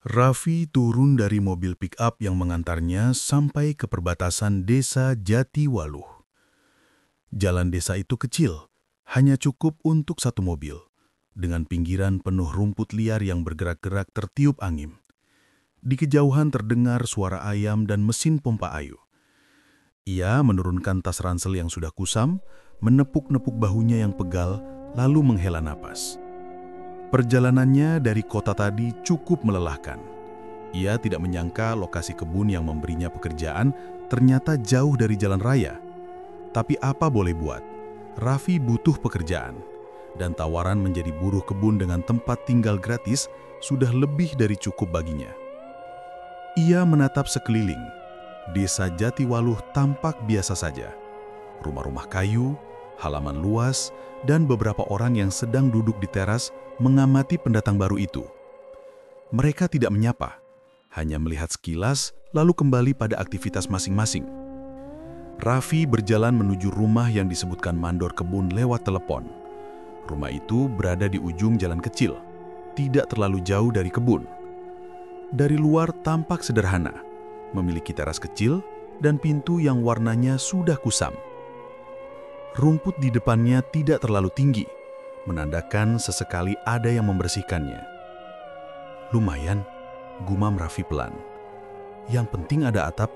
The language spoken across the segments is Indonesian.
Raffi turun dari mobil pick-up yang mengantarnya sampai ke perbatasan desa Jatiwaluh. Jalan desa itu kecil, hanya cukup untuk satu mobil, dengan pinggiran penuh rumput liar yang bergerak-gerak tertiup angin. Di kejauhan terdengar suara ayam dan mesin pompa air. Ia menurunkan tas ransel yang sudah kusam, menepuk-nepuk bahunya yang pegal, lalu menghela napas. Perjalanannya dari kota tadi cukup melelahkan. Ia tidak menyangka lokasi kebun yang memberinya pekerjaan ternyata jauh dari jalan raya. Tapi apa boleh buat, Raffi butuh pekerjaan. Dan tawaran menjadi buruh kebun dengan tempat tinggal gratis sudah lebih dari cukup baginya. Ia menatap sekeliling. Desa Jatiwaluh tampak biasa saja. Rumah-rumah kayu, halaman luas, dan beberapa orang yang sedang duduk di teras mengamati pendatang baru itu. Mereka tidak menyapa, hanya melihat sekilas lalu kembali pada aktivitas masing-masing. Raffi berjalan menuju rumah yang disebutkan mandor kebun lewat telepon. Rumah itu berada di ujung jalan kecil, tidak terlalu jauh dari kebun. Dari luar tampak sederhana, memiliki teras kecil dan pintu yang warnanya sudah kusam. Rumput di depannya tidak terlalu tinggi, menandakan sesekali ada yang membersihkannya. Lumayan, gumam Raffi pelan. Yang penting ada atap.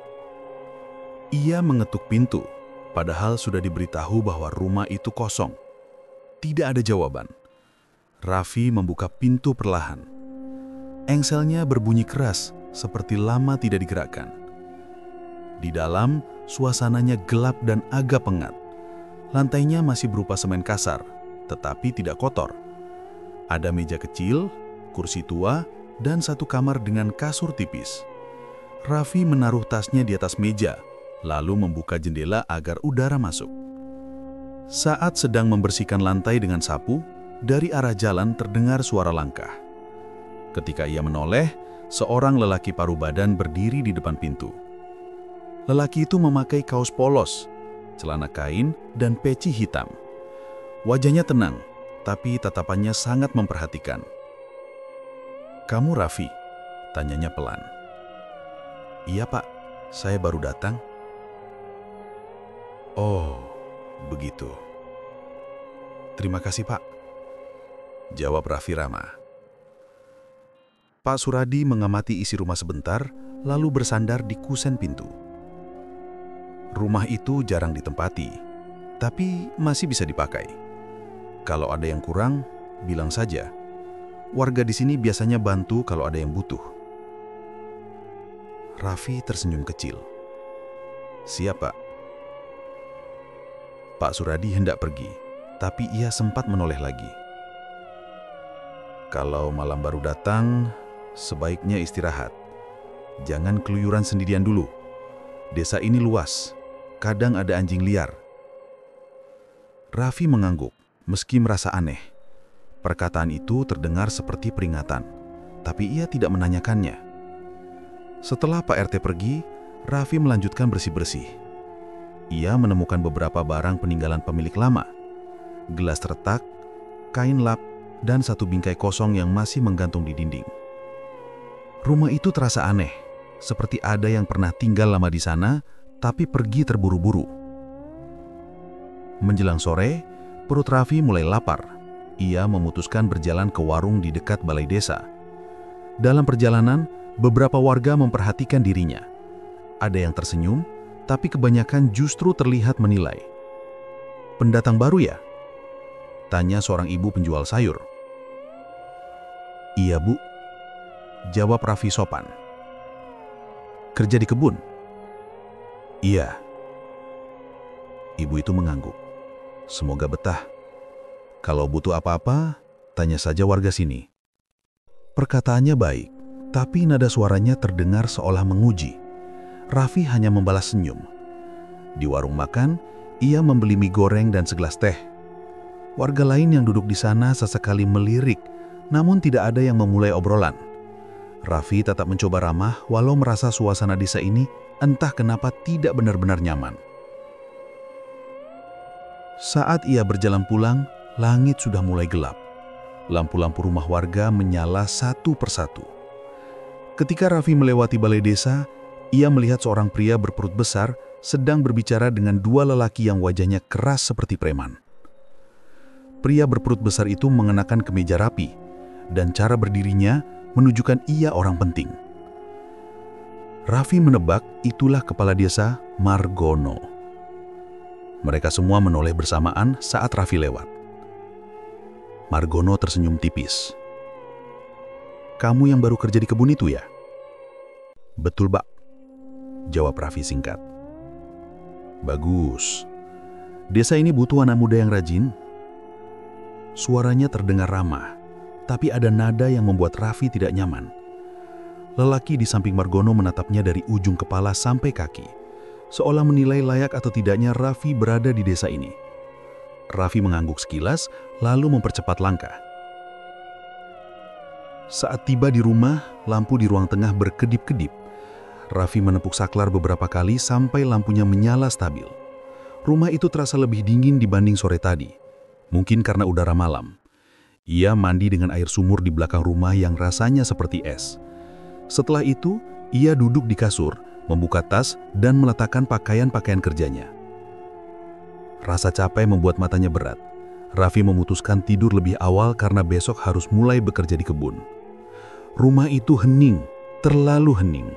Ia mengetuk pintu, padahal sudah diberitahu bahwa rumah itu kosong. Tidak ada jawaban. Raffi membuka pintu perlahan. Engselnya berbunyi keras, seperti lama tidak digerakkan. Di dalam, suasananya gelap dan agak pengap. Lantainya masih berupa semen kasar, tetapi tidak kotor. Ada meja kecil, kursi tua, dan satu kamar dengan kasur tipis. Raffi menaruh tasnya di atas meja, lalu membuka jendela agar udara masuk. Saat sedang membersihkan lantai dengan sapu, dari arah jalan terdengar suara langkah. Ketika ia menoleh, seorang lelaki paruh badan berdiri di depan pintu. Lelaki itu memakai kaos polos, celana kain, dan peci hitam. Wajahnya tenang, tapi tatapannya sangat memperhatikan. "Kamu Raffi?" tanyanya pelan. "Iya Pak, saya baru datang." "Oh, begitu. Terima kasih Pak," jawab Raffi ramah. Pak Suradi mengamati isi rumah sebentar, lalu bersandar di kusen pintu. Rumah itu jarang ditempati, tapi masih bisa dipakai. Kalau ada yang kurang, bilang saja. Warga di sini biasanya bantu kalau ada yang butuh. Raffi tersenyum kecil. "Siap, Pak." Pak Suradi hendak pergi, tapi ia sempat menoleh lagi. "Kalau malam baru datang, sebaiknya istirahat. Jangan keluyuran sendirian dulu. Desa ini luas. Kadang ada anjing liar." Raffi mengangguk, meski merasa aneh. Perkataan itu terdengar seperti peringatan, tapi ia tidak menanyakannya. Setelah Pak RT pergi, Raffi melanjutkan bersih-bersih. Ia menemukan beberapa barang peninggalan pemilik lama. Gelas retak, kain lap, dan satu bingkai kosong yang masih menggantung di dinding. Rumah itu terasa aneh, seperti ada yang pernah tinggal lama di sana, tapi pergi terburu-buru. Menjelang sore, perut Raffi mulai lapar. Ia memutuskan berjalan ke warung di dekat balai desa. Dalam perjalanan, beberapa warga memperhatikan dirinya. Ada yang tersenyum, tapi kebanyakan justru terlihat menilai. "Pendatang baru ya?" tanya seorang ibu penjual sayur. "Iya Bu," jawab Raffi sopan. "Kerja di kebun?" "Iya." Ibu itu mengangguk. "Semoga betah. Kalau butuh apa-apa, tanya saja warga sini." Perkataannya baik, tapi nada suaranya terdengar seolah menguji. Raffi hanya membalas senyum. Di warung makan, ia membeli mie goreng dan segelas teh. Warga lain yang duduk di sana sesekali melirik, namun tidak ada yang memulai obrolan. Raffi tetap mencoba ramah walau merasa suasana desa ini entah kenapa tidak benar-benar nyaman. Saat ia berjalan pulang, langit sudah mulai gelap. Lampu-lampu rumah warga menyala satu persatu. Ketika Raffi melewati balai desa, ia melihat seorang pria berperut besar sedang berbicara dengan dua lelaki yang wajahnya keras seperti preman. Pria berperut besar itu mengenakan kemeja rapi, dan cara berdirinya menunjukkan ia orang penting. Raffi menebak itulah kepala desa Margono. Mereka semua menoleh bersamaan saat Raffi lewat. Margono tersenyum tipis. "Kamu yang baru kerja di kebun itu ya?" "Betul, Pak," jawab Raffi singkat. "Bagus. Desa ini butuh anak muda yang rajin." Suaranya terdengar ramah, tapi ada nada yang membuat Raffi tidak nyaman. Lelaki di samping Margono menatapnya dari ujung kepala sampai kaki, seolah menilai layak atau tidaknya Raffi berada di desa ini. Raffi mengangguk sekilas, lalu mempercepat langkah. Saat tiba di rumah, lampu di ruang tengah berkedip-kedip. Raffi menepuk saklar beberapa kali sampai lampunya menyala stabil. Rumah itu terasa lebih dingin dibanding sore tadi, mungkin karena udara malam. Ia mandi dengan air sumur di belakang rumah yang rasanya seperti es. Setelah itu, ia duduk di kasur, membuka tas, dan meletakkan pakaian-pakaian kerjanya. Rasa capek membuat matanya berat. Raffi memutuskan tidur lebih awal karena besok harus mulai bekerja di kebun. Rumah itu hening, terlalu hening.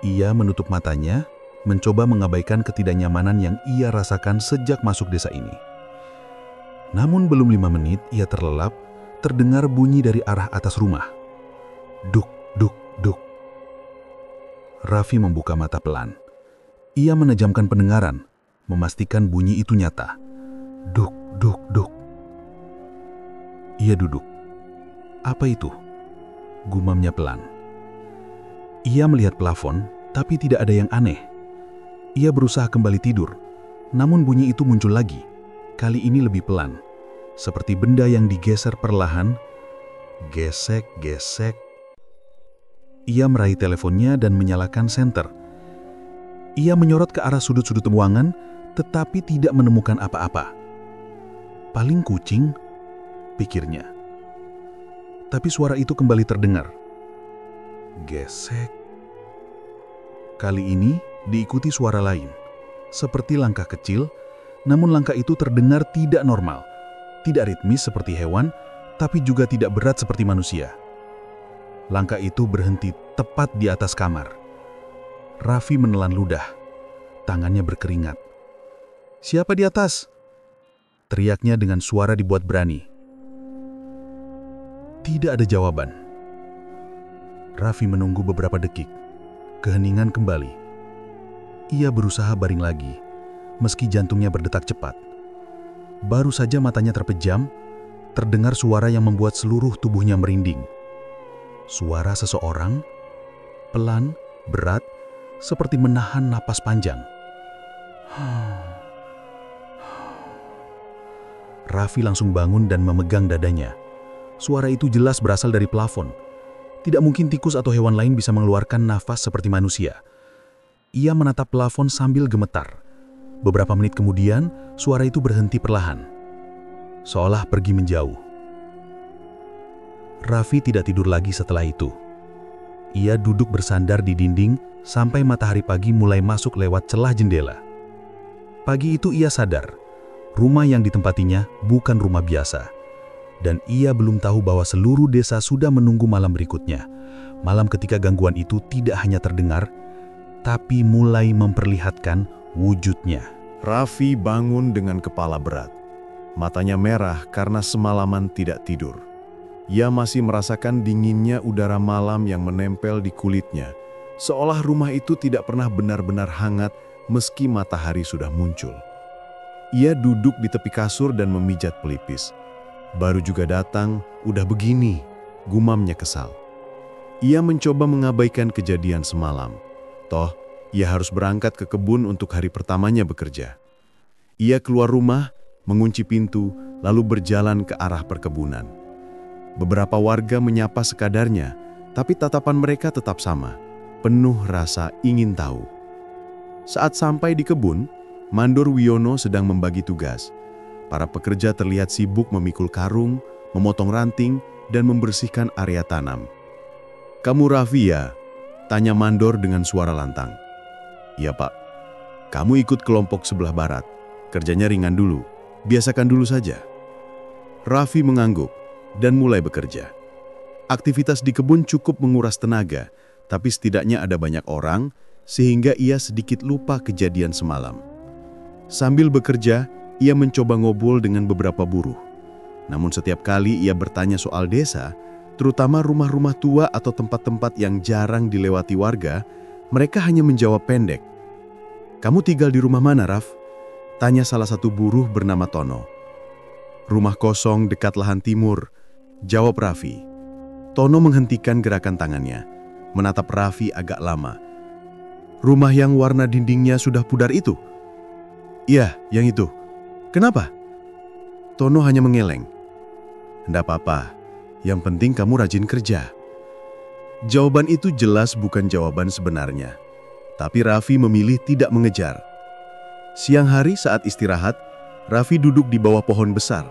Ia menutup matanya, mencoba mengabaikan ketidaknyamanan yang ia rasakan sejak masuk desa ini. Namun belum 5 menit ia terlelap, terdengar bunyi dari arah atas rumah. Duk, duk, duk. Raffi membuka mata pelan. Ia menejamkan pendengaran, memastikan bunyi itu nyata. Duk, duk, duk. Ia duduk. "Apa itu?" gumamnya pelan. Ia melihat plafon, tapi tidak ada yang aneh. Ia berusaha kembali tidur, namun bunyi itu muncul lagi. Kali ini lebih pelan, seperti benda yang digeser perlahan. Gesek, gesek. Ia meraih teleponnya dan menyalakan senter. Ia menyorot ke arah sudut-sudut ruangan, tetapi tidak menemukan apa-apa. Paling kucing, pikirnya. Tapi suara itu kembali terdengar. Gesek. Kali ini diikuti suara lain, seperti langkah kecil, namun langkah itu terdengar tidak normal, tidak ritmis seperti hewan, tapi juga tidak berat seperti manusia. Langkah itu berhenti tepat di atas kamar. Raffi menelan ludah, tangannya berkeringat. "Siapa di atas?" teriaknya dengan suara dibuat berani. Tidak ada jawaban. Raffi menunggu beberapa detik. Keheningan kembali. Ia berusaha baring lagi, meski jantungnya berdetak cepat. Baru saja matanya terpejam, terdengar suara yang membuat seluruh tubuhnya merinding. Suara seseorang, pelan, berat, seperti menahan napas panjang. Raffi langsung bangun dan memegang dadanya. Suara itu jelas berasal dari plafon. Tidak mungkin tikus atau hewan lain bisa mengeluarkan nafas seperti manusia. Ia menatap plafon sambil gemetar. Beberapa menit kemudian, suara itu berhenti perlahan, seolah pergi menjauh. Raffi tidak tidur lagi setelah itu. Ia duduk bersandar di dinding sampai matahari pagi mulai masuk lewat celah jendela. Pagi itu ia sadar, rumah yang ditempatinya bukan rumah biasa. Dan ia belum tahu bahwa seluruh desa sudah menunggu malam berikutnya. Malam ketika gangguan itu tidak hanya terdengar, tapi mulai memperlihatkan wujudnya. Raffi bangun dengan kepala berat. Matanya merah karena semalaman tidak tidur. Ia masih merasakan dinginnya udara malam yang menempel di kulitnya, seolah rumah itu tidak pernah benar-benar hangat meski matahari sudah muncul. Ia duduk di tepi kasur dan memijat pelipis. Baru juga datang, udah begini, gumamnya kesal. Ia mencoba mengabaikan kejadian semalam. Toh, ia harus berangkat ke kebun untuk hari pertamanya bekerja. Ia keluar rumah, mengunci pintu, lalu berjalan ke arah perkebunan. Beberapa warga menyapa sekadarnya, tapi tatapan mereka tetap sama, penuh rasa ingin tahu. Saat sampai di kebun, Mandor Wiono sedang membagi tugas. Para pekerja terlihat sibuk memikul karung, memotong ranting, dan membersihkan area tanam. "Kamu Raffi ya?" tanya mandor dengan suara lantang. "Iya Pak, kamu ikut kelompok sebelah barat. Kerjanya ringan dulu, biasakan dulu saja." Raffi mengangguk dan mulai bekerja. Aktivitas di kebun cukup menguras tenaga, tapi setidaknya ada banyak orang, sehingga ia sedikit lupa kejadian semalam. Sambil bekerja, ia mencoba ngobrol dengan beberapa buruh. Namun setiap kali ia bertanya soal desa, terutama rumah-rumah tua atau tempat-tempat yang jarang dilewati warga, mereka hanya menjawab pendek. "Kamu tinggal di rumah mana, Raf?" tanya salah satu buruh bernama Tono. "Rumah kosong dekat lahan timur," jawab Raffi. Tono menghentikan gerakan tangannya, menatap Raffi agak lama. "Rumah yang warna dindingnya sudah pudar itu?" "Iya, yang itu. Kenapa?" Tono hanya mengeleng. "Nggak apa-apa, yang penting kamu rajin kerja." Jawaban itu jelas bukan jawaban sebenarnya, tapi Raffi memilih tidak mengejar. Siang hari saat istirahat, Raffi duduk di bawah pohon besar.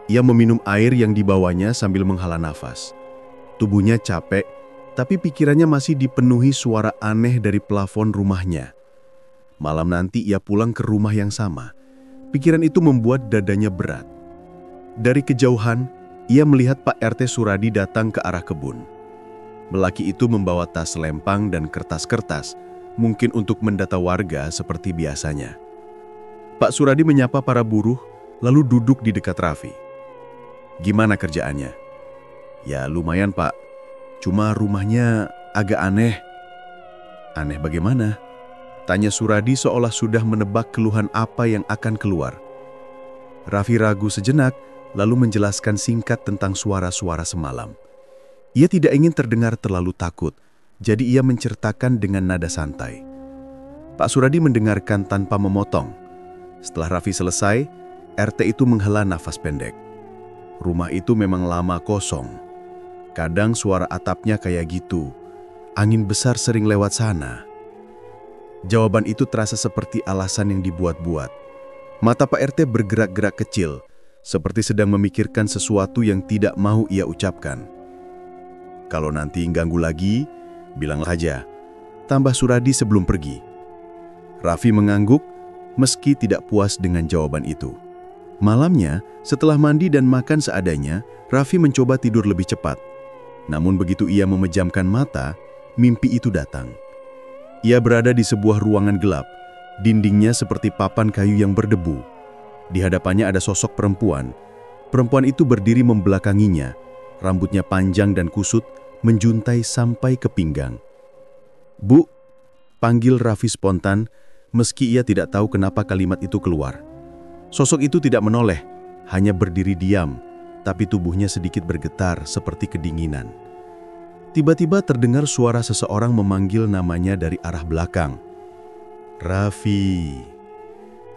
Ia meminum air yang dibawanya sambil menghela nafas. Tubuhnya capek, tapi pikirannya masih dipenuhi suara aneh dari plafon rumahnya. Malam nanti ia pulang ke rumah yang sama. Pikiran itu membuat dadanya berat. Dari kejauhan, ia melihat Pak RT Suradi datang ke arah kebun. Lelaki itu membawa tas lempang dan kertas-kertas, mungkin untuk mendata warga seperti biasanya. Pak Suradi menyapa para buruh, lalu duduk di dekat Raffi. "Gimana kerjaannya?" "Ya lumayan Pak, cuma rumahnya agak aneh." "Aneh bagaimana?" tanya Suradi seolah sudah menebak keluhan apa yang akan keluar. Raffi ragu sejenak, lalu menjelaskan singkat tentang suara-suara semalam. Ia tidak ingin terdengar terlalu takut, jadi ia menceritakan dengan nada santai. Pak Suradi mendengarkan tanpa memotong. Setelah Raffi selesai, RT itu menghela nafas pendek. Rumah itu memang lama kosong. Kadang suara atapnya kayak gitu. Angin besar sering lewat sana. Jawaban itu terasa seperti alasan yang dibuat-buat. Mata Pak RT bergerak-gerak kecil, seperti sedang memikirkan sesuatu yang tidak mau ia ucapkan. "Kalau nanti ganggu lagi, bilang saja," tambah Suradi sebelum pergi. Raffi mengangguk, meski tidak puas dengan jawaban itu. Malamnya, setelah mandi dan makan seadanya, Raffi mencoba tidur lebih cepat. Namun begitu ia memejamkan mata, mimpi itu datang. Ia berada di sebuah ruangan gelap, dindingnya seperti papan kayu yang berdebu. Di hadapannya ada sosok perempuan. Perempuan itu berdiri membelakanginya, rambutnya panjang dan kusut, menjuntai sampai ke pinggang. "Bu," panggil Raffi spontan, meski ia tidak tahu kenapa kalimat itu keluar. Sosok itu tidak menoleh, hanya berdiri diam, tapi tubuhnya sedikit bergetar seperti kedinginan. Tiba-tiba terdengar suara seseorang memanggil namanya dari arah belakang. "Raffi,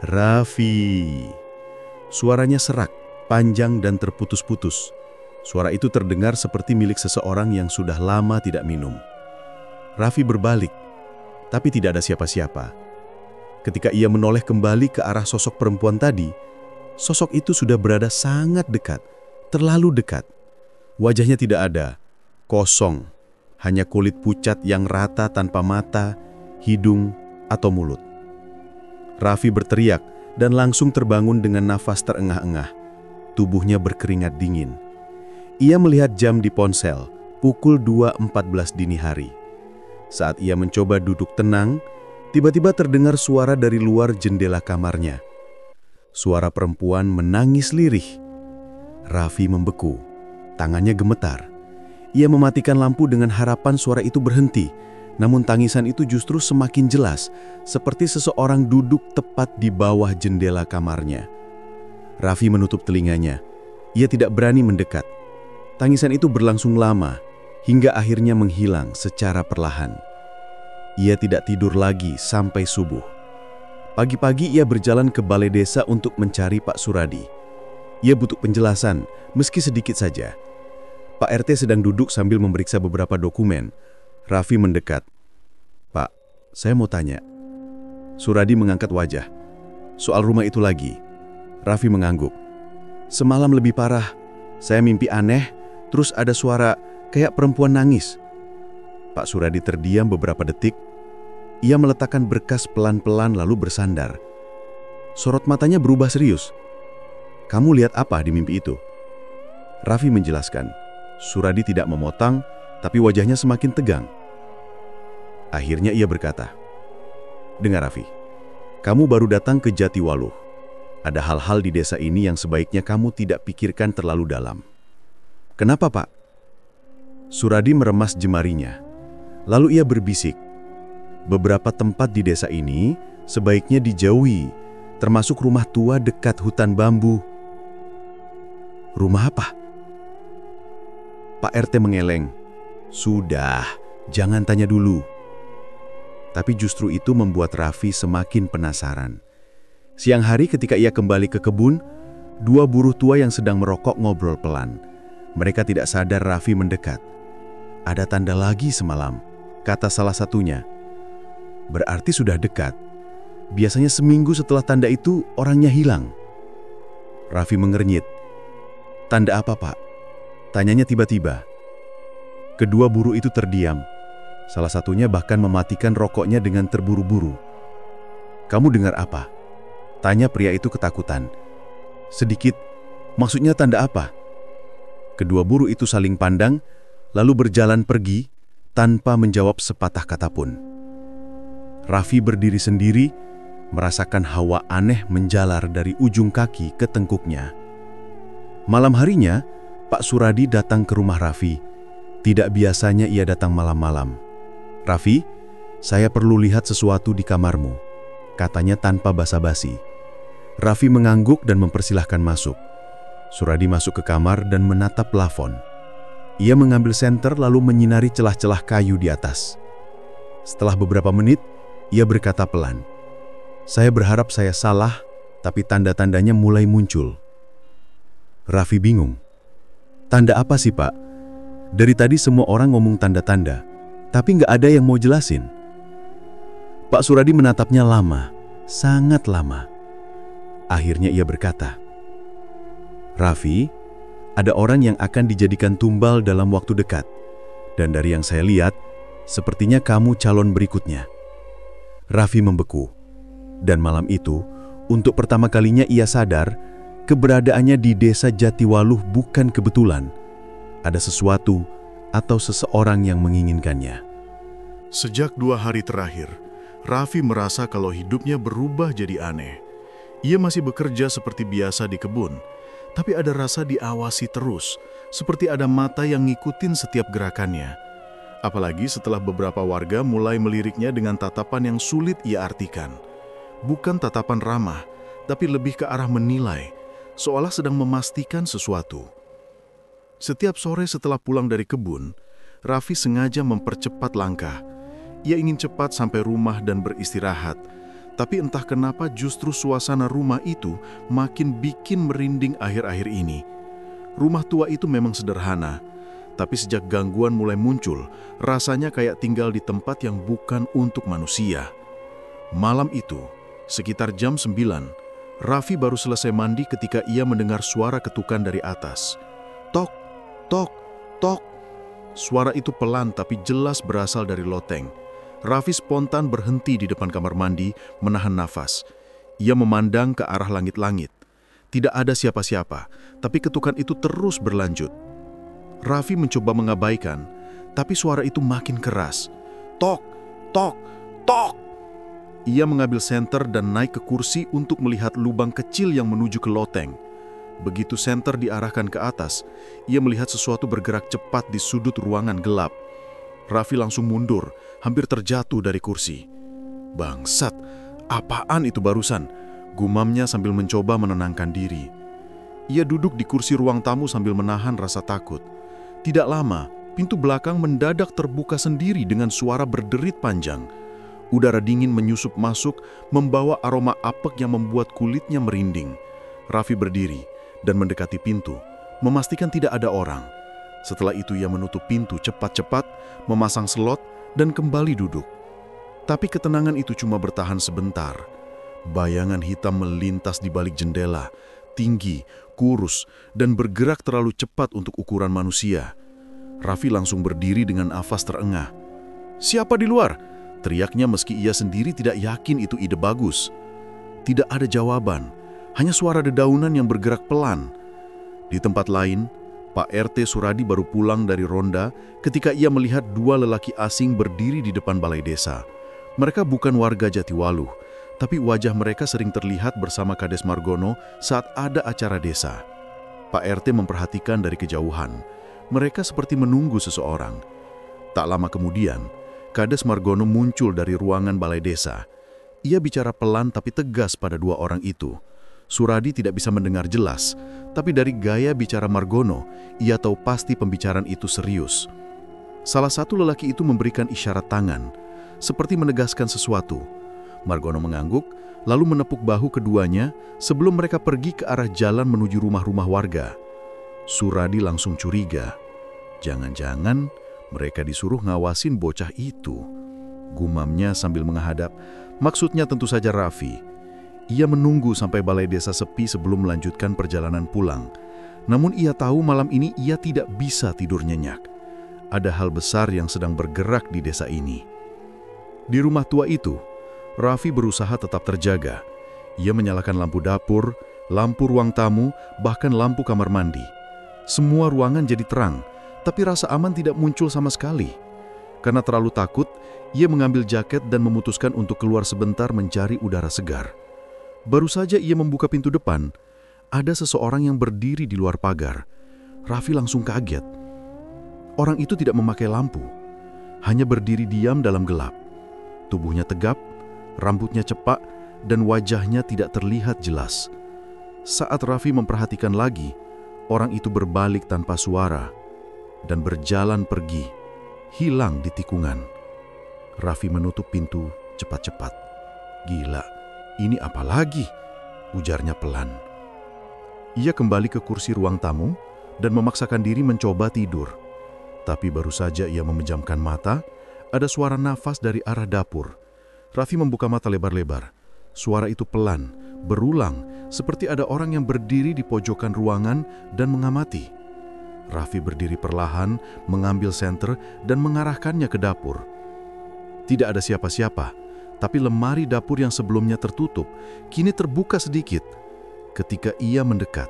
Raffi." Suaranya serak, panjang dan terputus-putus. Suara itu terdengar seperti milik seseorang yang sudah lama tidak minum. Raffi berbalik, tapi tidak ada siapa-siapa. Ketika ia menoleh kembali ke arah sosok perempuan tadi, sosok itu sudah berada sangat dekat, terlalu dekat. Wajahnya tidak ada, kosong, hanya kulit pucat yang rata tanpa mata, hidung, atau mulut. Raffi berteriak dan langsung terbangun dengan nafas terengah-engah. Tubuhnya berkeringat dingin. Ia melihat jam di ponsel, pukul 2.14 dini hari. Saat ia mencoba duduk tenang, tiba-tiba terdengar suara dari luar jendela kamarnya. Suara perempuan menangis lirih. Raffi membeku, tangannya gemetar. Ia mematikan lampu dengan harapan suara itu berhenti, namun tangisan itu justru semakin jelas, seperti seseorang duduk tepat di bawah jendela kamarnya. Raffi menutup telinganya. Ia tidak berani mendekat. Tangisan itu berlangsung lama, hingga akhirnya menghilang secara perlahan. Ia tidak tidur lagi sampai subuh. Pagi-pagi ia berjalan ke balai desa untuk mencari Pak Suradi. Ia butuh penjelasan, meski sedikit saja. Pak RT sedang duduk sambil memeriksa beberapa dokumen. Raffi mendekat. "Pak, saya mau tanya." Suradi mengangkat wajah. "Soal rumah itu lagi." Raffi mengangguk. "Semalam lebih parah. Saya mimpi aneh, terus ada suara kayak perempuan nangis." Pak Suradi terdiam beberapa detik. Ia meletakkan berkas pelan-pelan lalu bersandar. Sorot matanya berubah serius. "Kamu lihat apa di mimpi itu?" Raffi menjelaskan. Suradi tidak memotong, tapi wajahnya semakin tegang. Akhirnya ia berkata, "Dengar Raffi, kamu baru datang ke Jatiwaluh. Ada hal-hal di desa ini yang sebaiknya kamu tidak pikirkan terlalu dalam." "Kenapa, Pak?" Suradi meremas jemarinya. Lalu ia berbisik, "Beberapa tempat di desa ini sebaiknya dijauhi, termasuk rumah tua dekat hutan bambu." "Rumah apa?" Pak RT mengeleng. "Sudah, jangan tanya dulu." Tapi justru itu membuat Raffi semakin penasaran. Siang hari ketika ia kembali ke kebun, dua buruh tua yang sedang merokok ngobrol pelan. Mereka tidak sadar Raffi mendekat. "Ada tanda lagi semalam," kata salah satunya. "Berarti sudah dekat. Biasanya seminggu setelah tanda itu orangnya hilang." Raffi mengernyit. "Tanda apa, Pak?" tanyanya tiba-tiba. Kedua buruh itu terdiam. Salah satunya bahkan mematikan rokoknya dengan terburu-buru. "Kamu dengar apa?" tanya pria itu ketakutan. "Sedikit. Maksudnya tanda apa?" Kedua buruh itu saling pandang, lalu berjalan pergi tanpa menjawab sepatah kata pun. Raffi berdiri sendiri, merasakan hawa aneh menjalar dari ujung kaki ke tengkuknya. Malam harinya, Pak Suradi datang ke rumah Raffi. Tidak biasanya ia datang malam-malam. "Raffi, saya perlu lihat sesuatu di kamarmu," katanya tanpa basa-basi. Raffi mengangguk dan mempersilahkan masuk. Suradi masuk ke kamar dan menatap plafon. Ia mengambil senter lalu menyinari celah-celah kayu di atas. Setelah beberapa menit, ia berkata pelan, "Saya berharap saya salah, tapi tanda-tandanya mulai muncul." Raffi bingung. "Tanda apa sih, Pak? Dari tadi semua orang ngomong tanda-tanda, tapi nggak ada yang mau jelasin." Pak Suradi menatapnya lama, sangat lama. Akhirnya ia berkata, "Raffi, ada orang yang akan dijadikan tumbal dalam waktu dekat. Dan dari yang saya lihat, sepertinya kamu calon berikutnya." Raffi membeku. Dan malam itu, untuk pertama kalinya ia sadar, keberadaannya di desa Jatiwaluh bukan kebetulan. Ada sesuatu atau seseorang yang menginginkannya. Sejak 2 hari terakhir, Raffi merasa kalau hidupnya berubah jadi aneh. Ia masih bekerja seperti biasa di kebun, tapi ada rasa diawasi terus, seperti ada mata yang ngikutin setiap gerakannya. Apalagi setelah beberapa warga mulai meliriknya dengan tatapan yang sulit ia artikan. Bukan tatapan ramah, tapi lebih ke arah menilai, seolah sedang memastikan sesuatu. Setiap sore setelah pulang dari kebun, Raffi sengaja mempercepat langkah. Ia ingin cepat sampai rumah dan beristirahat, tapi entah kenapa justru suasana rumah itu makin bikin merinding akhir-akhir ini. Rumah tua itu memang sederhana, tapi sejak gangguan mulai muncul, rasanya kayak tinggal di tempat yang bukan untuk manusia. Malam itu, sekitar jam 9, Raffi baru selesai mandi ketika ia mendengar suara ketukan dari atas. Tok, tok, tok. Suara itu pelan tapi jelas berasal dari loteng. Raffi spontan berhenti di depan kamar mandi, menahan nafas. Ia memandang ke arah langit-langit. Tidak ada siapa-siapa, tapi ketukan itu terus berlanjut. Raffi mencoba mengabaikan, tapi suara itu makin keras. Tok, tok, tok. Ia mengambil senter dan naik ke kursi untuk melihat lubang kecil yang menuju ke loteng. Begitu senter diarahkan ke atas, ia melihat sesuatu bergerak cepat di sudut ruangan gelap. Raffi langsung mundur, hampir terjatuh dari kursi. "Bangsat, apaan itu barusan?" gumamnya sambil mencoba menenangkan diri. Ia duduk di kursi ruang tamu sambil menahan rasa takut. Tidak lama, pintu belakang mendadak terbuka sendiri dengan suara berderit panjang. Udara dingin menyusup masuk, membawa aroma apek yang membuat kulitnya merinding. Raffi berdiri dan mendekati pintu, memastikan tidak ada orang. Setelah itu ia menutup pintu cepat-cepat, memasang slot, dan kembali duduk. Tapi ketenangan itu cuma bertahan sebentar. Bayangan hitam melintas di balik jendela, tinggi, kurus, dan bergerak terlalu cepat untuk ukuran manusia. Raffi langsung berdiri dengan nafas terengah. "Siapa di luar?" teriaknya meski ia sendiri tidak yakin itu ide bagus. Tidak ada jawaban, hanya suara dedaunan yang bergerak pelan. Di tempat lain, Pak RT Suradi baru pulang dari ronda ketika ia melihat dua lelaki asing berdiri di depan balai desa. Mereka bukan warga Jatiwaluh, tapi wajah mereka sering terlihat bersama Kades Margono saat ada acara desa. Pak RT memperhatikan dari kejauhan. Mereka seperti menunggu seseorang. Tak lama kemudian, Kades Margono muncul dari ruangan balai desa. Ia bicara pelan tapi tegas pada dua orang itu. Suradi tidak bisa mendengar jelas, tapi dari gaya bicara Margono, ia tahu pasti pembicaraan itu serius. Salah satu lelaki itu memberikan isyarat tangan, seperti menegaskan sesuatu. Margono mengangguk, lalu menepuk bahu keduanya sebelum mereka pergi ke arah jalan menuju rumah-rumah warga. Suradi langsung curiga. Jangan-jangan mereka disuruh ngawasin bocah itu. Gumamnya sambil menghadap, maksudnya tentu saja Raffi. Ia menunggu sampai balai desa sepi sebelum melanjutkan perjalanan pulang. Namun ia tahu malam ini ia tidak bisa tidur nyenyak. Ada hal besar yang sedang bergerak di desa ini. Di rumah tua itu, Raffi berusaha tetap terjaga. Ia menyalakan lampu dapur, lampu ruang tamu, bahkan lampu kamar mandi. Semua ruangan jadi terang, tapi rasa aman tidak muncul sama sekali. Karena terlalu takut, ia mengambil jaket dan memutuskan untuk keluar sebentar mencari udara segar. Baru saja ia membuka pintu depan, ada seseorang yang berdiri di luar pagar. Raffi langsung kaget. Orang itu tidak memakai lampu, hanya berdiri diam dalam gelap. Tubuhnya tegap, rambutnya cepak, dan wajahnya tidak terlihat jelas. Saat Raffi memperhatikan lagi, orang itu berbalik tanpa suara dan berjalan pergi, hilang di tikungan. Raffi menutup pintu cepat-cepat. "Gila, ini apa lagi?" ujarnya pelan. Ia kembali ke kursi ruang tamu dan memaksakan diri mencoba tidur. Tapi baru saja ia memejamkan mata, ada suara nafas dari arah dapur. Raffi membuka mata lebar-lebar. Suara itu pelan, berulang, seperti ada orang yang berdiri di pojokan ruangan dan mengamati. Raffi berdiri perlahan, mengambil senter dan mengarahkannya ke dapur. Tidak ada siapa-siapa, tapi lemari dapur yang sebelumnya tertutup, kini terbuka sedikit. Ketika ia mendekat,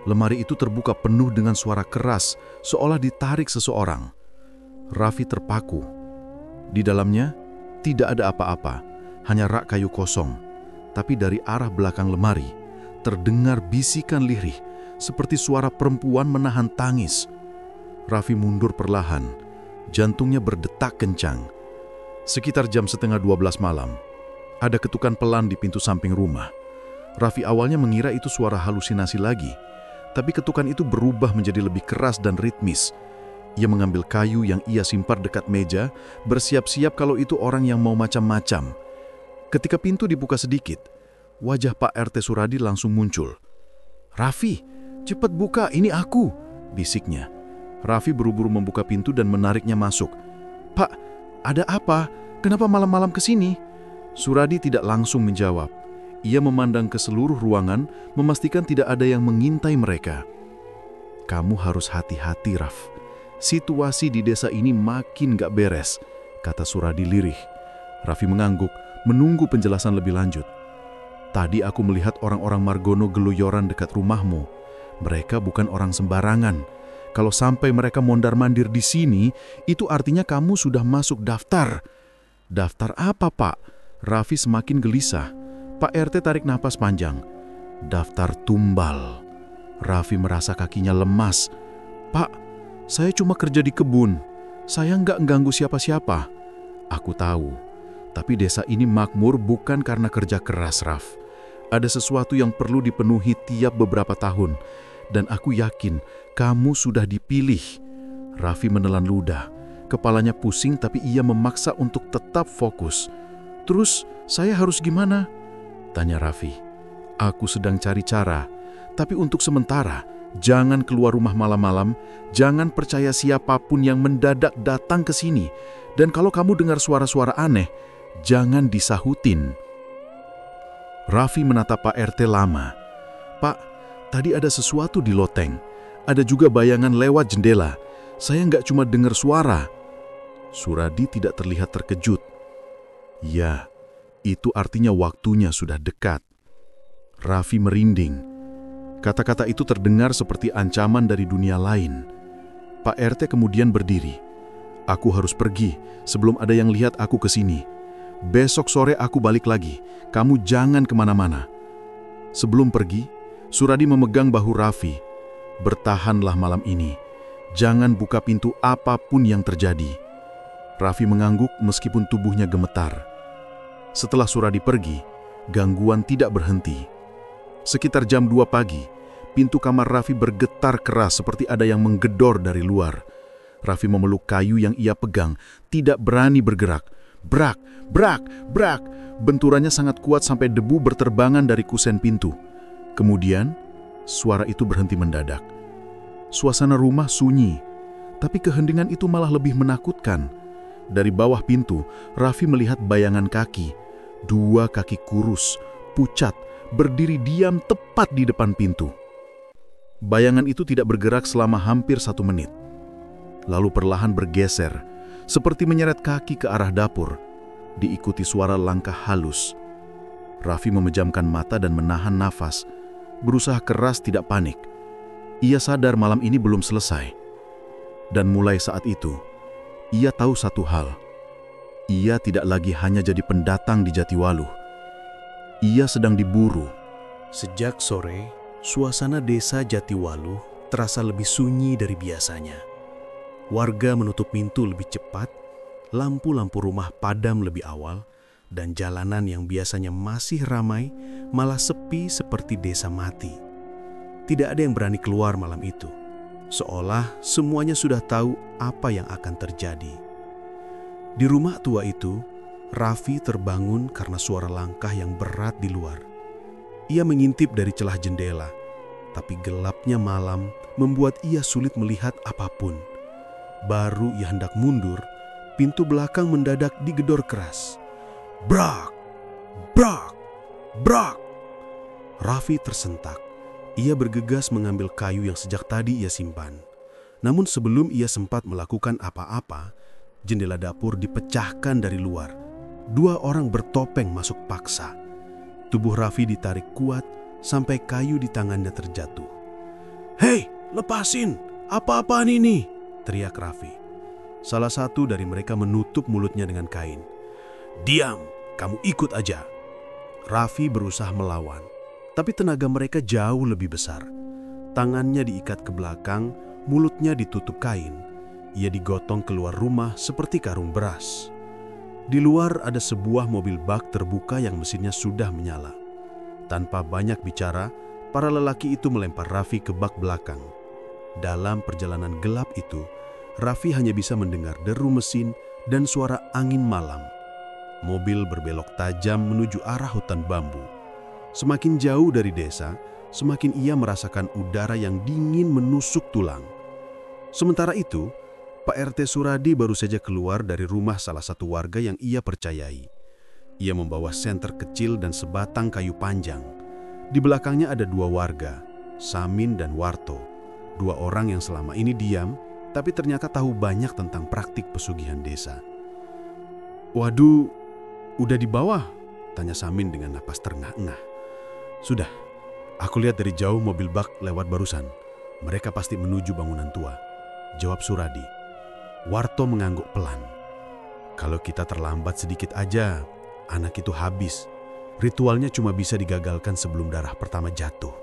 lemari itu terbuka penuh dengan suara keras, seolah ditarik seseorang. Raffi terpaku. Di dalamnya, tidak ada apa-apa, hanya rak kayu kosong. Tapi dari arah belakang lemari, terdengar bisikan lirih, seperti suara perempuan menahan tangis. Raffi mundur perlahan, jantungnya berdetak kencang. Sekitar jam 11:30 malam, ada ketukan pelan di pintu samping rumah. Raffi awalnya mengira itu suara halusinasi lagi, tapi ketukan itu berubah menjadi lebih keras dan ritmis. Ia mengambil kayu yang ia simpan dekat meja, bersiap-siap kalau itu orang yang mau macam-macam. Ketika pintu dibuka sedikit, wajah Pak RT Suradi langsung muncul. "Raffi, cepat buka, ini aku," bisiknya. Raffi buru-buru membuka pintu dan menariknya masuk. "Pak, ada apa? Kenapa malam-malam ke sini?" Suradi tidak langsung menjawab. Ia memandang ke seluruh ruangan, memastikan tidak ada yang mengintai mereka. "Kamu harus hati-hati, Raf. Situasi di desa ini makin gak beres," kata Suradi lirih. Raffi mengangguk, menunggu penjelasan lebih lanjut. "Tadi aku melihat orang-orang Margono geluyoran dekat rumahmu. Mereka bukan orang sembarangan. Kalau sampai mereka mondar-mandir di sini, itu artinya kamu sudah masuk daftar." "Daftar apa, Pak?" Raffi semakin gelisah. Pak RT tarik napas panjang. "Daftar tumbal." Raffi merasa kakinya lemas. "Pak, saya cuma kerja di kebun. Saya nggak ganggu siapa-siapa." "Aku tahu, tapi desa ini makmur bukan karena kerja keras, Raf. Ada sesuatu yang perlu dipenuhi tiap beberapa tahun. Dan aku yakin kamu sudah dipilih." Raffi menelan ludah. Kepalanya pusing tapi ia memaksa untuk tetap fokus. "Terus saya harus gimana?" tanya Raffi. "Aku sedang cari cara. Tapi untuk sementara, jangan keluar rumah malam-malam. Jangan percaya siapapun yang mendadak datang ke sini. Dan kalau kamu dengar suara-suara aneh, jangan disahutin." Raffi menatap Pak RT lama. "Pak, tadi ada sesuatu di loteng. Ada juga bayangan lewat jendela. Saya nggak cuma dengar suara." Suradi tidak terlihat terkejut. Ya, itu artinya waktunya sudah dekat. Raffi merinding. Kata-kata itu terdengar seperti ancaman dari dunia lain. Pak RT kemudian berdiri. Aku harus pergi sebelum ada yang lihat aku ke sini. Besok sore aku balik lagi. Kamu jangan kemana-mana. Sebelum pergi, Suradi memegang bahu Raffi. Bertahanlah malam ini. Jangan buka pintu apapun yang terjadi. Raffi mengangguk meskipun tubuhnya gemetar. Setelah Suradi pergi, gangguan tidak berhenti. Sekitar jam 2 pagi, pintu kamar Raffi bergetar keras seperti ada yang menggedor dari luar. Raffi memeluk kayu yang ia pegang, tidak berani bergerak. Brak, brak, brak. Benturannya sangat kuat sampai debu berterbangan dari kusen pintu. Kemudian, suara itu berhenti mendadak. Suasana rumah sunyi, tapi keheningan itu malah lebih menakutkan. Dari bawah pintu, Raffi melihat bayangan kaki. 2 kaki kurus, pucat, berdiri diam tepat di depan pintu. Bayangan itu tidak bergerak selama hampir 1 menit. Lalu perlahan bergeser, seperti menyeret kaki ke arah dapur, diikuti suara langkah halus. Raffi memejamkan mata dan menahan nafas, berusaha keras tidak panik. Ia sadar malam ini belum selesai. Dan mulai saat itu, ia tahu satu hal. Ia tidak lagi hanya jadi pendatang di Jatiwaluh. Ia sedang diburu. Sejak sore, suasana desa Jatiwaluh terasa lebih sunyi dari biasanya. Warga menutup pintu lebih cepat, lampu-lampu rumah padam lebih awal, dan jalanan yang biasanya masih ramai malah sepi seperti desa mati. Tidak ada yang berani keluar malam itu, seolah semuanya sudah tahu apa yang akan terjadi. Di rumah tua itu, Raffi terbangun karena suara langkah yang berat di luar. Ia mengintip dari celah jendela, tapi gelapnya malam membuat ia sulit melihat apapun. Baru ia hendak mundur, pintu belakang mendadak digedor keras. Brak! Brak! Brak! Raffi tersentak. Ia bergegas mengambil kayu yang sejak tadi ia simpan. Namun sebelum ia sempat melakukan apa-apa, jendela dapur dipecahkan dari luar. 2 orang bertopeng masuk paksa. Tubuh Raffi ditarik kuat sampai kayu di tangannya terjatuh. "Hei, lepasin! Apa-apaan ini?" teriak Raffi. Salah satu dari mereka menutup mulutnya dengan kain. "Diam, kamu ikut aja." Raffi berusaha melawan, tapi tenaga mereka jauh lebih besar. Tangannya diikat ke belakang, mulutnya ditutup kain. Ia digotong keluar rumah seperti karung beras. Di luar ada sebuah mobil bak terbuka yang mesinnya sudah menyala. Tanpa banyak bicara, para lelaki itu melempar Raffi ke bak belakang. Dalam perjalanan gelap itu, Raffi hanya bisa mendengar deru mesin dan suara angin malam. Mobil berbelok tajam menuju arah hutan bambu. Semakin jauh dari desa, semakin ia merasakan udara yang dingin menusuk tulang. Sementara itu, Pak RT Suradi baru saja keluar dari rumah salah satu warga yang ia percayai. Ia membawa senter kecil dan sebatang kayu panjang. Di belakangnya ada 2 warga, Samin dan Warto. 2 orang yang selama ini diam, tapi ternyata tahu banyak tentang praktik pesugihan desa. "Waduh, udah di bawah?" tanya Samin dengan napas terengah-engah. "Sudah, aku lihat dari jauh mobil bak lewat barusan. Mereka pasti menuju bangunan tua," jawab Suradi. Warto mengangguk pelan. "Kalau kita terlambat sedikit aja, anak itu habis. Ritualnya cuma bisa digagalkan sebelum darah pertama jatuh.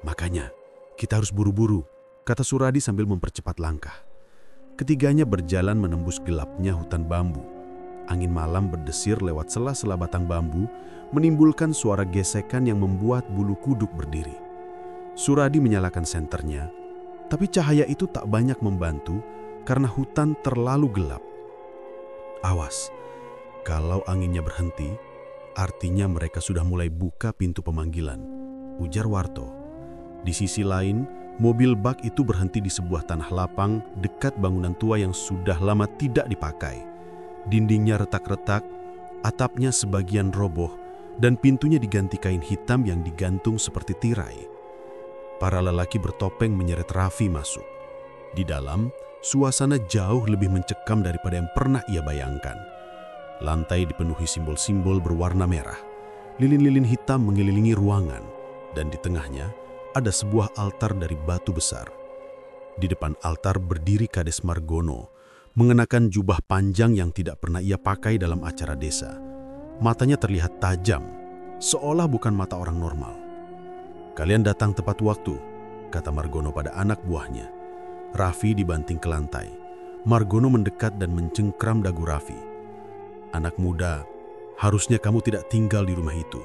Makanya, kita harus buru-buru," kata Suradi sambil mempercepat langkah. Ketiganya berjalan menembus gelapnya hutan bambu. Angin malam berdesir lewat sela-sela batang bambu, menimbulkan suara gesekan yang membuat bulu kuduk berdiri. Suradi menyalakan senternya, tapi cahaya itu tak banyak membantu karena hutan terlalu gelap. "Awas, kalau anginnya berhenti, artinya mereka sudah mulai buka pintu pemanggilan," ujar Warto. Di sisi lain, mobil bak itu berhenti di sebuah tanah lapang dekat bangunan tua yang sudah lama tidak dipakai. Dindingnya retak-retak, atapnya sebagian roboh, dan pintunya diganti kain hitam yang digantung seperti tirai. Para lelaki bertopeng menyeret Raffi masuk. Di dalam, Suasana jauh lebih mencekam daripada yang pernah ia bayangkan. Lantai dipenuhi simbol-simbol berwarna merah. Lilin-lilin hitam mengelilingi ruangan, dan di tengahnya ada sebuah altar dari batu besar. Di depan altar berdiri Kades Margono, mengenakan jubah panjang yang tidak pernah ia pakai dalam acara desa. Matanya terlihat tajam, seolah bukan mata orang normal. "Kalian datang tepat waktu," kata Margono pada anak buahnya. Raffi dibanting ke lantai. Margono mendekat dan mencengkram dagu Raffi. "Anak muda, harusnya kamu tidak tinggal di rumah itu.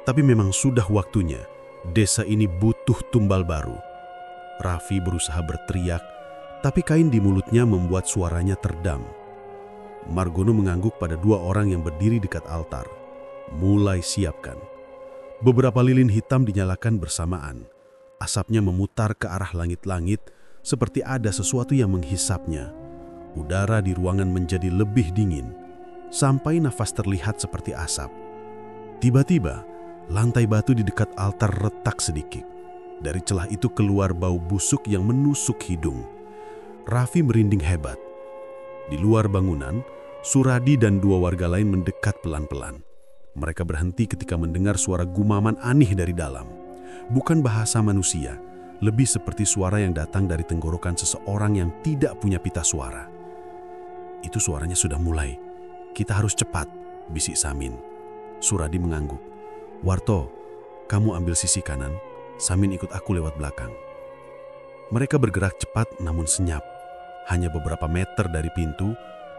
Tapi memang sudah waktunya. Desa ini butuh tumbal baru." Raffi berusaha berteriak, tapi kain di mulutnya membuat suaranya teredam. Margono mengangguk pada dua orang yang berdiri dekat altar. "Mulai siapkan." Beberapa lilin hitam dinyalakan bersamaan. Asapnya memutar ke arah langit-langit seperti ada sesuatu yang menghisapnya. Udara di ruangan menjadi lebih dingin, sampai nafas terlihat seperti asap. Tiba-tiba, lantai batu di dekat altar retak sedikit. Dari celah itu keluar bau busuk yang menusuk hidung. Raffi merinding hebat. Di luar bangunan, Suradi dan dua warga lain mendekat pelan-pelan. Mereka berhenti ketika mendengar suara gumaman aneh dari dalam. Bukan bahasa manusia, lebih seperti suara yang datang dari tenggorokan seseorang yang tidak punya pita suara. "Itu suaranya sudah mulai. Kita harus cepat," bisik Samin. Suradi mengangguk. "Warto, kamu ambil sisi kanan. Samin ikut aku lewat belakang." Mereka bergerak cepat namun senyap. Hanya beberapa meter dari pintu,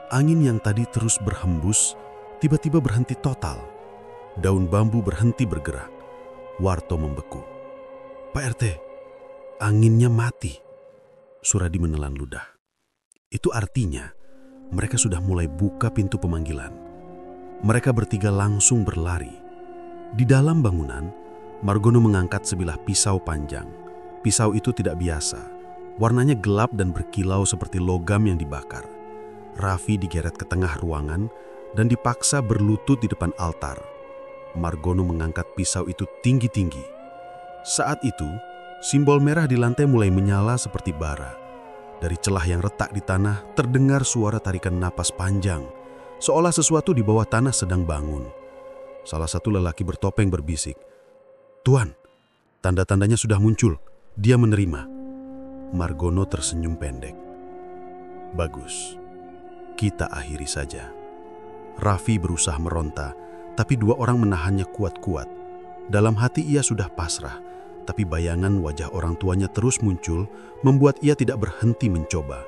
angin yang tadi terus berhembus tiba-tiba berhenti total. Daun bambu berhenti bergerak. Warto membeku. "Pak RT, anginnya mati." Suradi menelan ludah. Itu artinya mereka sudah mulai buka pintu pemanggilan. Mereka bertiga langsung berlari. Di dalam bangunan, Margono mengangkat sebilah pisau panjang. Pisau itu tidak biasa. Warnanya gelap dan berkilau seperti logam yang dibakar. Raffi digeret ke tengah ruangan dan dipaksa berlutut di depan altar. Margono mengangkat pisau itu tinggi-tinggi. Saat itu, simbol merah di lantai mulai menyala seperti bara. Dari celah yang retak di tanah terdengar suara tarikan napas panjang, seolah sesuatu di bawah tanah sedang bangun. Salah satu lelaki bertopeng berbisik, "Tuan, tanda-tandanya sudah muncul. Dia menerima." Margono tersenyum pendek. "Bagus. Kita akhiri saja." Raffi berusaha meronta, tapi dua orang menahannya kuat-kuat. Dalam hati ia sudah pasrah, tapi bayangan wajah orang tuanya terus muncul, membuat ia tidak berhenti mencoba.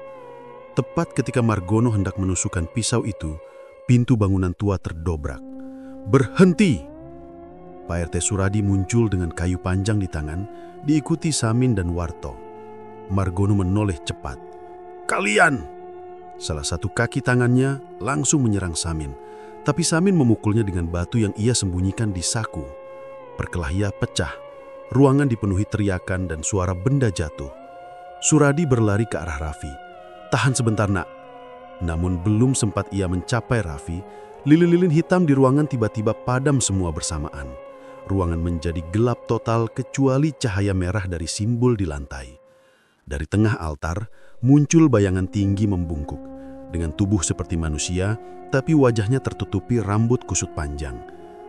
Tepat ketika Margono hendak menusukkan pisau itu, pintu bangunan tua terdobrak. "Berhenti!" Pak RT Suradi muncul dengan kayu panjang di tangan, diikuti Samin dan Warto. Margono menoleh cepat. "Kalian!" Salah satu kaki tangannya langsung menyerang Samin, tapi Samin memukulnya dengan batu yang ia sembunyikan di saku. Perkelahian pecah, ruangan dipenuhi teriakan dan suara benda jatuh. Suradi berlari ke arah Raffi. "Tahan sebentar, nak." Namun belum sempat ia mencapai Raffi, lilin-lilin hitam di ruangan tiba-tiba padam semua bersamaan. Ruangan menjadi gelap total kecuali cahaya merah dari simbol di lantai. Dari tengah altar, muncul bayangan tinggi membungkuk. Dengan tubuh seperti manusia, tapi wajahnya tertutupi rambut kusut panjang.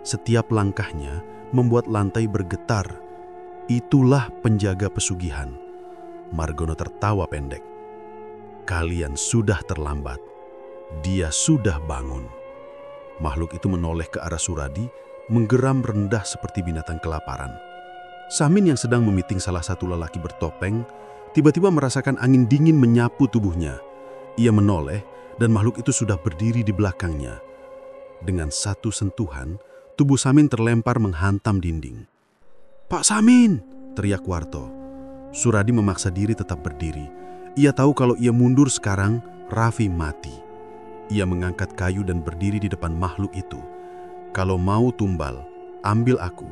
Setiap langkahnya membuat lantai bergetar. Itulah penjaga pesugihan. Margono tertawa pendek. "Kalian sudah terlambat. Dia sudah bangun." Makhluk itu menoleh ke arah Suradi, menggeram rendah seperti binatang kelaparan. Samin yang sedang memiting salah satu lelaki bertopeng, tiba-tiba merasakan angin dingin menyapu tubuhnya. Ia menoleh dan makhluk itu sudah berdiri di belakangnya. Dengan satu sentuhan, tubuh Samin terlempar menghantam dinding. "Pak Samin!" teriak Warto. Suradi memaksa diri tetap berdiri. Ia tahu kalau ia mundur sekarang, Raffi mati. Ia mengangkat kayu dan berdiri di depan makhluk itu. "Kalau mau tumbal, ambil aku.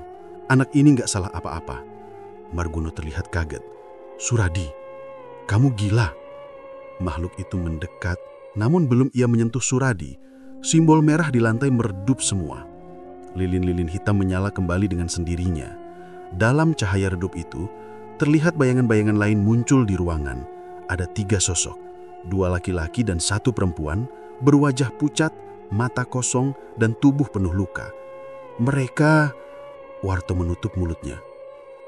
Anak ini nggak salah apa-apa." Margono terlihat kaget. "Suradi, kamu gila." Makhluk itu mendekat, namun belum ia menyentuh Suradi, simbol merah di lantai meredup semua. Lilin-lilin hitam menyala kembali dengan sendirinya. Dalam cahaya redup itu, terlihat bayangan-bayangan lain muncul di ruangan. Ada 3 sosok. 2 laki-laki dan 1 perempuan, berwajah pucat, mata kosong, dan tubuh penuh luka. Mereka, Warto menutup mulutnya.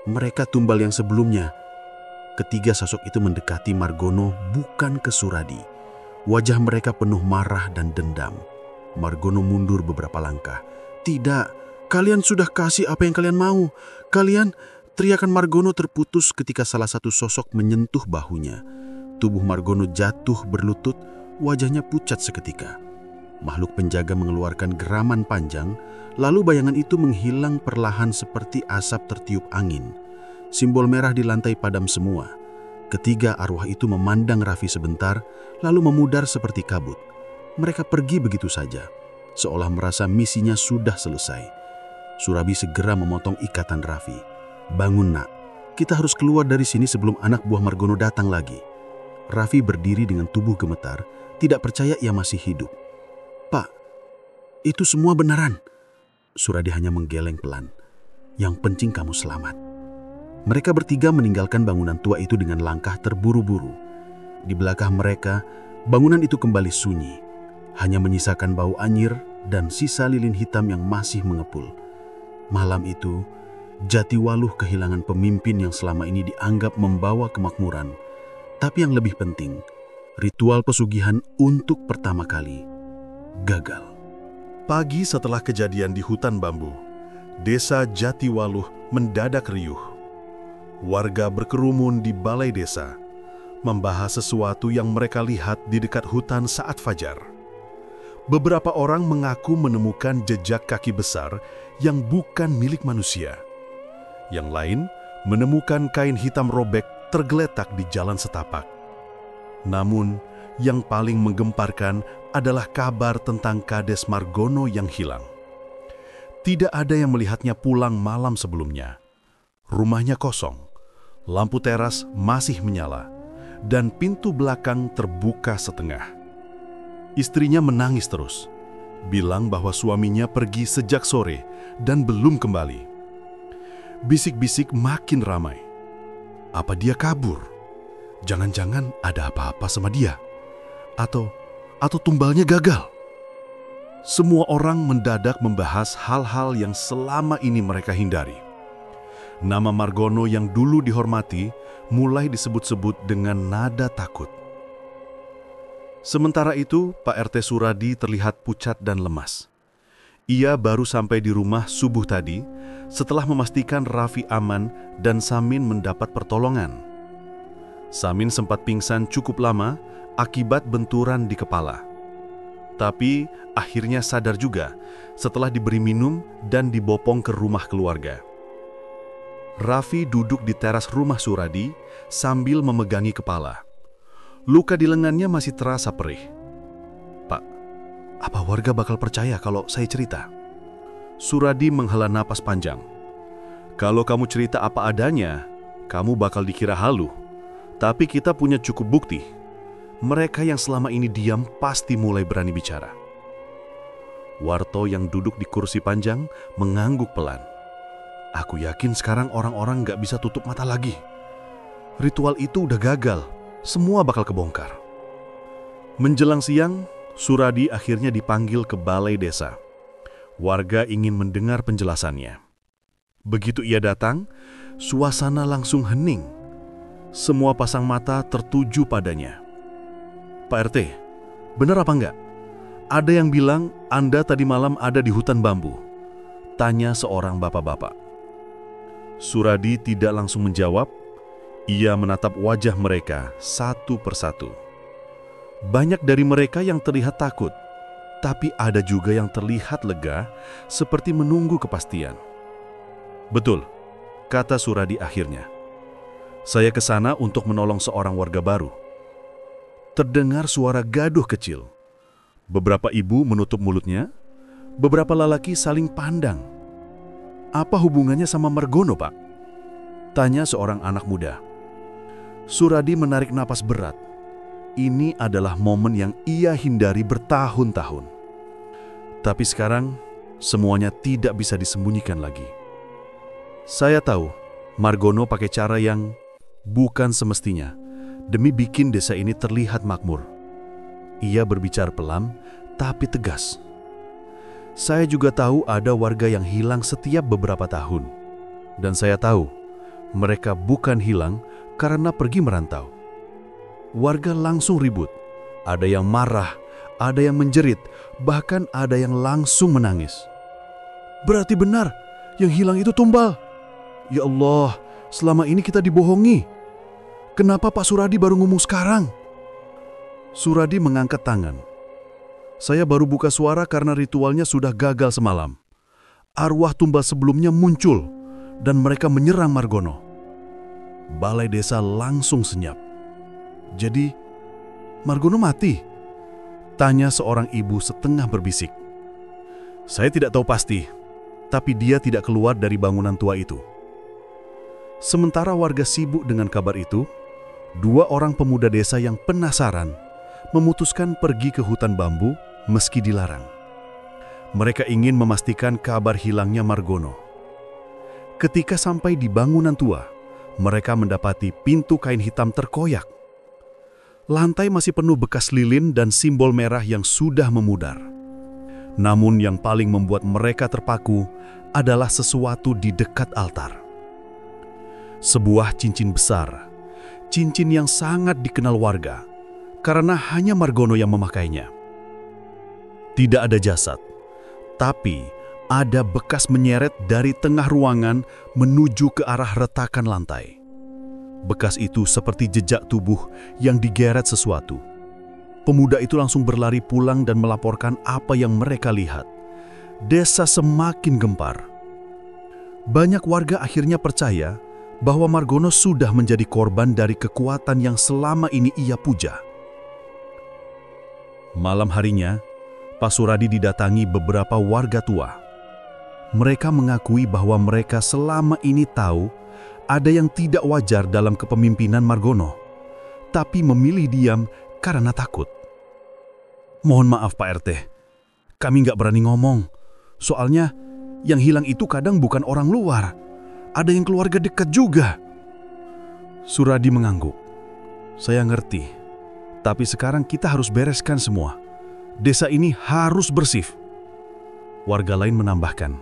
Mereka tumbal yang sebelumnya. Ketiga sosok itu mendekati Margono, bukan ke Suradi. Wajah mereka penuh marah dan dendam. Margono mundur beberapa langkah. "Tidak, kalian sudah kasih apa yang kalian mau. Kalian..." Teriakan Margono terputus ketika salah satu sosok menyentuh bahunya. Tubuh Margono jatuh berlutut, wajahnya pucat seketika. Makhluk penjaga mengeluarkan geraman panjang, lalu bayangan itu menghilang perlahan seperti asap tertiup angin. Simbol merah di lantai padam semua. Ketiga arwah itu memandang Raffi sebentar, lalu memudar seperti kabut. Mereka pergi begitu saja, seolah merasa misinya sudah selesai. Surabi segera memotong ikatan Raffi. "Bangun, nak. Kita harus keluar dari sini sebelum anak buah Margono datang lagi." Raffi berdiri dengan tubuh gemetar, tidak percaya ia masih hidup. "Pak, itu semua benaran." Suradi hanya menggeleng pelan. "Yang penting kamu selamat." Mereka bertiga meninggalkan bangunan tua itu dengan langkah terburu-buru. Di belakang mereka, bangunan itu kembali sunyi. Hanya menyisakan bau anyir dan sisa lilin hitam yang masih mengepul. Malam itu, Jatiwaluh kehilangan pemimpin yang selama ini dianggap membawa kemakmuran. Tapi yang lebih penting, ritual pesugihan untuk pertama kali gagal. Pagi setelah kejadian di hutan bambu, desa Jatiwaluh mendadak riuh. Warga berkerumun di balai desa, membahas sesuatu yang mereka lihat di dekat hutan saat fajar. Beberapa orang mengaku menemukan jejak kaki besar yang bukan milik manusia. Yang lain menemukan kain hitam robek tergeletak di jalan setapak. Namun, yang paling menggemparkan adalah kabar tentang Kades Margono yang hilang. Tidak ada yang melihatnya pulang malam sebelumnya. Rumahnya kosong, lampu teras masih menyala, dan pintu belakang terbuka setengah. Istrinya menangis terus, bilang bahwa suaminya pergi sejak sore dan belum kembali. Bisik-bisik makin ramai. Apa dia kabur? Jangan-jangan ada apa-apa sama dia? Atau tumbalnya gagal? Semua orang mendadak membahas hal-hal yang selama ini mereka hindari. Nama Margono yang dulu dihormati mulai disebut-sebut dengan nada takut. Sementara itu, Pak RT Suradi terlihat pucat dan lemas. Ia baru sampai di rumah subuh tadi setelah memastikan Raffi aman dan Samin mendapat pertolongan. Samin sempat pingsan cukup lama akibat benturan di kepala. Tapi akhirnya sadar juga setelah diberi minum dan dibopong ke rumah keluarga. Raffi duduk di teras rumah Suradi sambil memegangi kepala. Luka di lengannya masih terasa perih. "Pak, apa warga bakal percaya kalau saya cerita?" Suradi menghela napas panjang. "Kalau kamu cerita apa adanya, kamu bakal dikira halu. Tapi kita punya cukup bukti. Mereka yang selama ini diam pasti mulai berani bicara." Warto yang duduk di kursi panjang mengangguk pelan. "Aku yakin sekarang orang-orang gak bisa tutup mata lagi. Ritual itu udah gagal, semua bakal kebongkar." Menjelang siang, Suradi akhirnya dipanggil ke balai desa. Warga ingin mendengar penjelasannya. Begitu ia datang, suasana langsung hening. Semua pasang mata tertuju padanya. "Pak RT, benar apa enggak? Ada yang bilang Anda tadi malam ada di hutan bambu," tanya seorang bapak-bapak. Suradi tidak langsung menjawab. Ia menatap wajah mereka satu persatu. Banyak dari mereka yang terlihat takut, tapi ada juga yang terlihat lega, seperti menunggu kepastian. "Betul," kata Suradi akhirnya. "Saya ke sana untuk menolong seorang warga baru." Terdengar suara gaduh kecil. Beberapa ibu menutup mulutnya, beberapa lelaki saling pandang. "Apa hubungannya sama Margono, Pak?" tanya seorang anak muda. Suradi menarik napas berat. Ini adalah momen yang ia hindari bertahun-tahun. Tapi sekarang, semuanya tidak bisa disembunyikan lagi. "Saya tahu, Margono pakai cara yang bukan semestinya, demi bikin desa ini terlihat makmur. Ia berbicara pelan, tapi tegas. Saya juga tahu ada warga yang hilang setiap beberapa tahun. Dan saya tahu, mereka bukan hilang karena pergi merantau. Warga langsung ribut. Ada yang marah, ada yang menjerit, bahkan ada yang langsung menangis. Berarti benar, yang hilang itu tumbal. Ya Allah, selama ini kita dibohongi. Kenapa Pak Suradi baru ngomong sekarang? Suradi mengangkat tangan. Saya baru buka suara karena ritualnya sudah gagal semalam. Arwah tumbal sebelumnya muncul dan mereka menyerang Margono. Balai desa langsung senyap. Jadi, Margono mati? Tanya seorang ibu setengah berbisik. Saya tidak tahu pasti, tapi dia tidak keluar dari bangunan tua itu. Sementara warga sibuk dengan kabar itu, 2 orang pemuda desa yang penasaran memutuskan pergi ke hutan bambu meski dilarang. Mereka ingin memastikan kabar hilangnya Margono. Ketika sampai di bangunan tua, mereka mendapati pintu kain hitam terkoyak. Lantai masih penuh bekas lilin dan simbol merah yang sudah memudar. Namun yang paling membuat mereka terpaku adalah sesuatu di dekat altar. Sebuah cincin besar, cincin yang sangat dikenal warga, karena hanya Margono yang memakainya. Tidak ada jasad, tapi ada bekas menyeret dari tengah ruangan menuju ke arah retakan lantai. Bekas itu seperti jejak tubuh yang digeret sesuatu. Pemuda itu langsung berlari pulang dan melaporkan apa yang mereka lihat. Desa semakin gempar. Banyak warga akhirnya percaya bahwa Margono sudah menjadi korban dari kekuatan yang selama ini ia puja. Malam harinya, Pak Suradi didatangi beberapa warga tua. Mereka mengakui bahwa mereka selama ini tahu ada yang tidak wajar dalam kepemimpinan Margono, tapi memilih diam karena takut. Mohon maaf Pak RT, kami nggak berani ngomong. Soalnya yang hilang itu kadang bukan orang luar, ada yang keluarga dekat juga. Suradi mengangguk. Saya ngerti, tapi sekarang kita harus bereskan semua. Desa ini harus bersih. Warga lain menambahkan,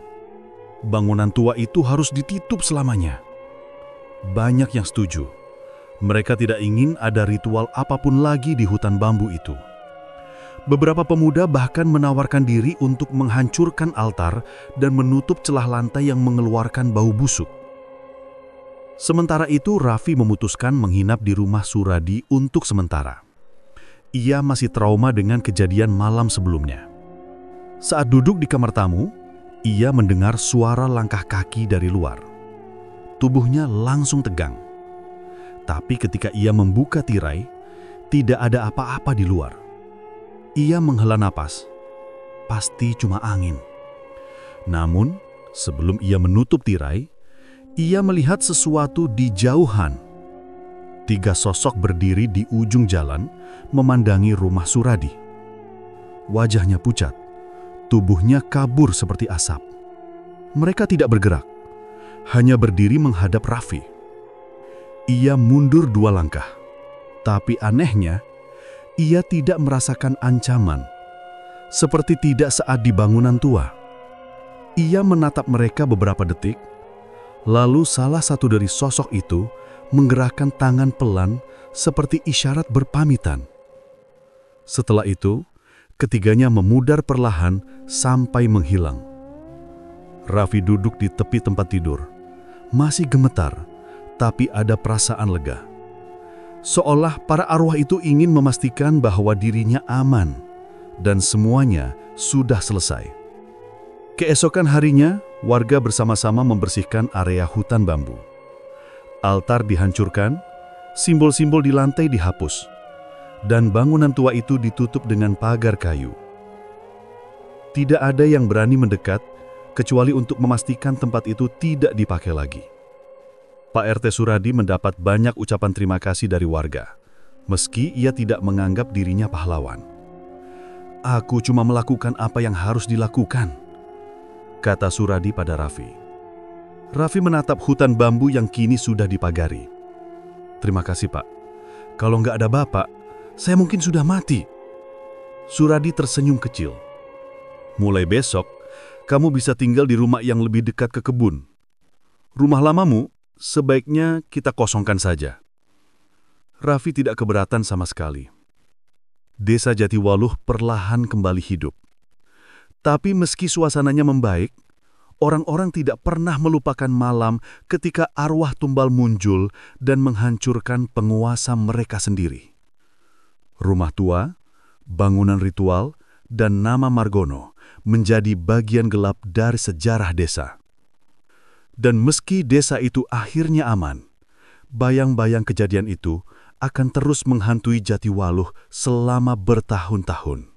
bangunan tua itu harus ditutup selamanya. Banyak yang setuju. Mereka tidak ingin ada ritual apapun lagi di hutan bambu itu. Beberapa pemuda bahkan menawarkan diri untuk menghancurkan altar dan menutup celah lantai yang mengeluarkan bau busuk. Sementara itu, Raffi memutuskan menginap di rumah Suradi untuk sementara. Ia masih trauma dengan kejadian malam sebelumnya. Saat duduk di kamar tamu, ia mendengar suara langkah kaki dari luar. Tubuhnya langsung tegang. Tapi ketika ia membuka tirai, tidak ada apa-apa di luar. Ia menghela napas. Pasti cuma angin. Namun, sebelum ia menutup tirai, ia melihat sesuatu di jauhan. 3 sosok berdiri di ujung jalan, memandangi rumah Suradi. Wajahnya pucat, tubuhnya kabur seperti asap. Mereka tidak bergerak, hanya berdiri menghadap Raffi. Ia mundur 2 langkah, tapi anehnya, ia tidak merasakan ancaman, seperti tidak saat di bangunan tua. Ia menatap mereka beberapa detik, lalu salah satu dari sosok itu menggerakkan tangan pelan seperti isyarat berpamitan. Setelah itu, ketiganya memudar perlahan sampai menghilang. Raffi duduk di tepi tempat tidur, masih gemetar, tapi ada perasaan lega. Seolah para arwah itu ingin memastikan bahwa dirinya aman dan semuanya sudah selesai. Keesokan harinya, warga bersama-sama membersihkan area hutan bambu. Altar dihancurkan, simbol-simbol di lantai dihapus, dan bangunan tua itu ditutup dengan pagar kayu. Tidak ada yang berani mendekat, kecuali untuk memastikan tempat itu tidak dipakai lagi. Pak RT Suradi mendapat banyak ucapan terima kasih dari warga, meski ia tidak menganggap dirinya pahlawan. Aku cuma melakukan apa yang harus dilakukan, kata Suradi pada Raffi. Raffi menatap hutan bambu yang kini sudah dipagari. Terima kasih Pak, Kalau nggak ada bapak, saya mungkin sudah mati. Suradi tersenyum kecil. Mulai besok, kamu bisa tinggal di rumah yang lebih dekat ke kebun. Rumah lamamu, sebaiknya kita kosongkan saja. Raffi tidak keberatan sama sekali. Desa Jatiwaluh perlahan kembali hidup. Tapi meski suasananya membaik, orang-orang tidak pernah melupakan malam ketika arwah tumbal muncul dan menghancurkan penguasa mereka sendiri. Rumah tua, bangunan ritual, dan nama Margono menjadi bagian gelap dari sejarah desa. Dan meski desa itu akhirnya aman, bayang-bayang kejadian itu akan terus menghantui Jatiwaluh selama bertahun-tahun.